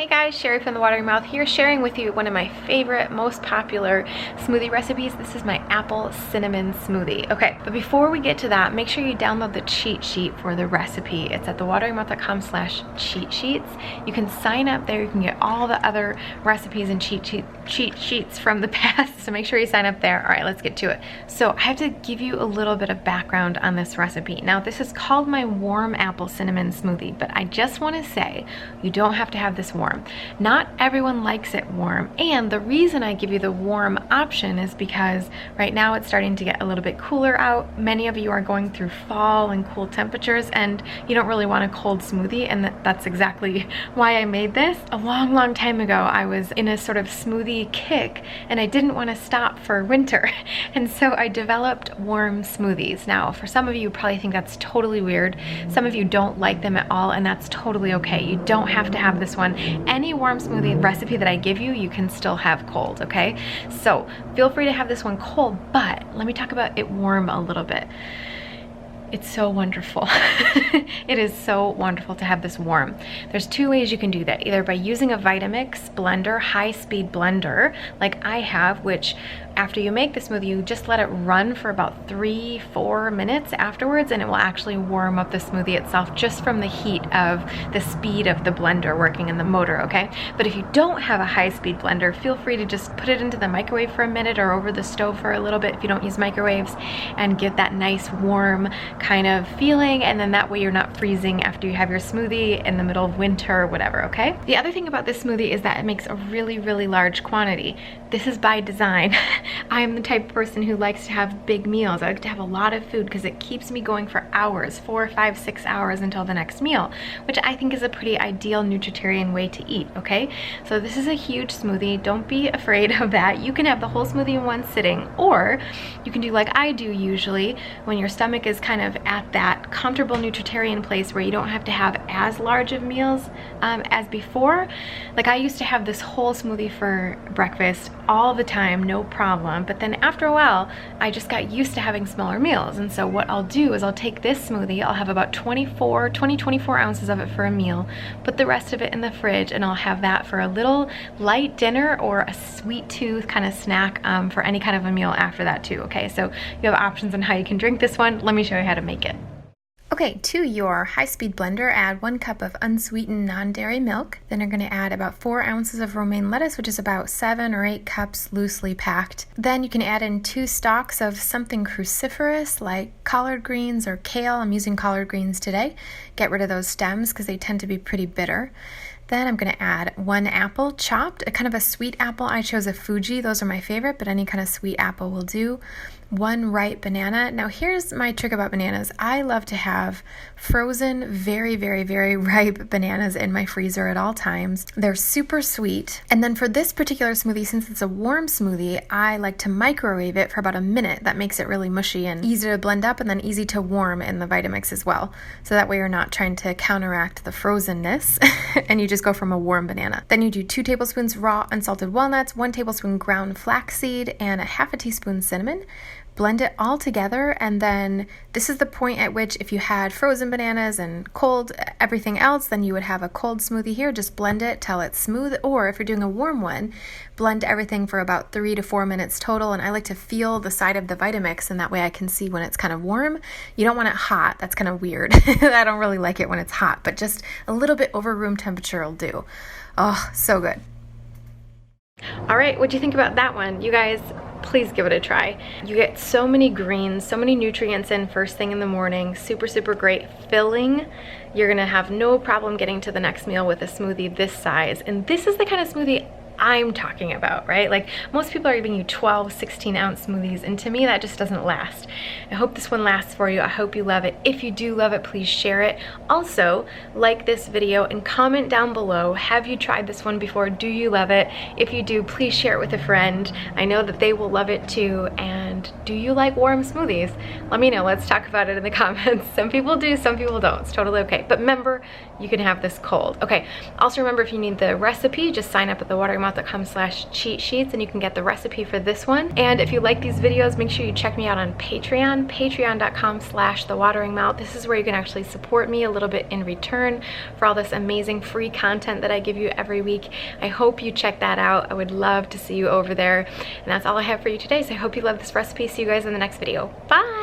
Hey guys, Cheri from The Watery Mouth here, sharing with you one of my favorite, most popular smoothie recipes. This is my apple cinnamon smoothie. Okay, but before we get to that, make sure you download the cheat sheet for the recipe. It's at thewaterymouth.com/cheat sheets. You can sign up there. You can get all the other recipes and cheat sheets from the past, so make sure you sign up there. All right, let's get to it. So I have to give you a little bit of background on this recipe. Now, this is called my warm apple cinnamon smoothie, but I just want to say you don't have to have this warm. Not everyone likes it warm, and the reason I give you the warm option is because right now it's starting to get a little bit cooler out. Many of you are going through fall and cool temperatures, and you don't really want a cold smoothie, and that's exactly why I made this. A long time ago, I was in a sort of smoothie kick, and I didn't want to stop for winter, and so I developed warm smoothies. Now, for some of you probably think that's totally weird. Some of you don't like them at all, and that's totally okay. You don't have to have this one. Any warm smoothie recipe that I give you, you can still have cold, okay? So feel free to have this one cold, but let me talk about it warm a little bit. It's so wonderful. It is so wonderful to have this warm. There's two ways you can do that, either by using a Vitamix blender, high-speed blender, like I have, which after you make the smoothie, you just let it run for about 3-4 minutes afterwards, and it will actually warm up the smoothie itself just from the heat of the speed of the blender working in the motor, okay? But if you don't have a high-speed blender, feel free to just put it into the microwave for a minute or over the stove for a little bit if you don't use microwaves, and get that nice warm kind of feeling, and then that way you're not freezing after you have your smoothie in the middle of winter or whatever, okay? The other thing about this smoothie is that it makes a really large quantity. This is by design. I am the type of person who likes to have big meals. I like to have a lot of food because it keeps me going for hours, 4, 5, 6 hours until the next meal, which I think is a pretty ideal Nutritarian way to eat, okay? So this is a huge smoothie. Don't be afraid of that. You can have the whole smoothie in one sitting, or you can do like I do usually when your stomach is kind of at that comfortable Nutritarian place where you don't have to have as large of meals as before. Like I used to have this whole smoothie for breakfast all the time, no problem, but then after a while I just got used to having smaller meals, and so what I'll do is I'll take this smoothie, I'll have about 24 ounces of it for a meal, put the rest of it in the fridge, and I'll have that for a little light dinner or a sweet tooth kind of snack for any kind of a meal after that too, okay? So you have options on how you can drink this one. Let me show you how to make it. Okay, to your high-speed blender, add 1 cup of unsweetened non-dairy milk. Then you're going to add about 4 ounces of romaine lettuce, which is about 7 or 8 cups loosely packed. Then you can add in 2 stalks of something cruciferous like collard greens or kale. I'm using collard greens today. Get rid of those stems because they tend to be pretty bitter. Then I'm going to add 1 apple chopped, a kind of a sweet apple. I chose a Fuji. Those are my favorite, but any kind of sweet apple will do. 1 ripe banana. Now here's my trick about bananas. I love to have frozen, very ripe bananas in my freezer at all times. They're super sweet. And then for this particular smoothie, since it's a warm smoothie, I like to microwave it for about a minute. That makes it really mushy and easy to blend up, and then easy to warm in the Vitamix as well. So that way you're not trying to counteract the frozenness and you just go from a warm banana. Then you do 2 tablespoons raw unsalted walnuts, 1 tablespoon ground flaxseed, and a half a teaspoon cinnamon. Blend it all together, and then this is the point at which if you had frozen bananas and cold everything else, then you would have a cold smoothie here. Just blend it till it's smooth, or if you're doing a warm one, blend everything for about 3 to 4 minutes total, and I like to feel the side of the Vitamix, and that way I can see when it's kind of warm. You don't want it hot. That's kind of weird. I don't really like it when it's hot, but just a little bit over room temperature will do. Oh, so good. All right, what'd you think about that one? You guys, please give it a try. You get so many greens, so many nutrients in first thing in the morning. Super great filling. You're gonna have no problem getting to the next meal with a smoothie this size. And this is the kind of smoothie I'm talking about, right? Like most people are giving you 12, 16 ounce smoothies, and to me that just doesn't last. I hope this one lasts for you. I hope you love it. If you do love it, please share it. Also, like this video and comment down below. Have you tried this one before? Do you love it? If you do, please share it with a friend. I know that they will love it too, and And do you like warm smoothies? Let me know. Let's talk about it in the comments. Some people do, some people don't. It's totally okay. But remember, you can have this cold. Okay, also remember, if you need the recipe, just sign up at thewateringmouth.com/cheat sheets and you can get the recipe for this one. And if you like these videos, make sure you check me out on Patreon, patreon.com/thewateringmouth. This is where you can actually support me a little bit in return for all this amazing free content that I give you every week. I hope you check that out. I would love to see you over there. And that's all I have for you today. So I hope you love this recipe. See you guys in the next video. Bye!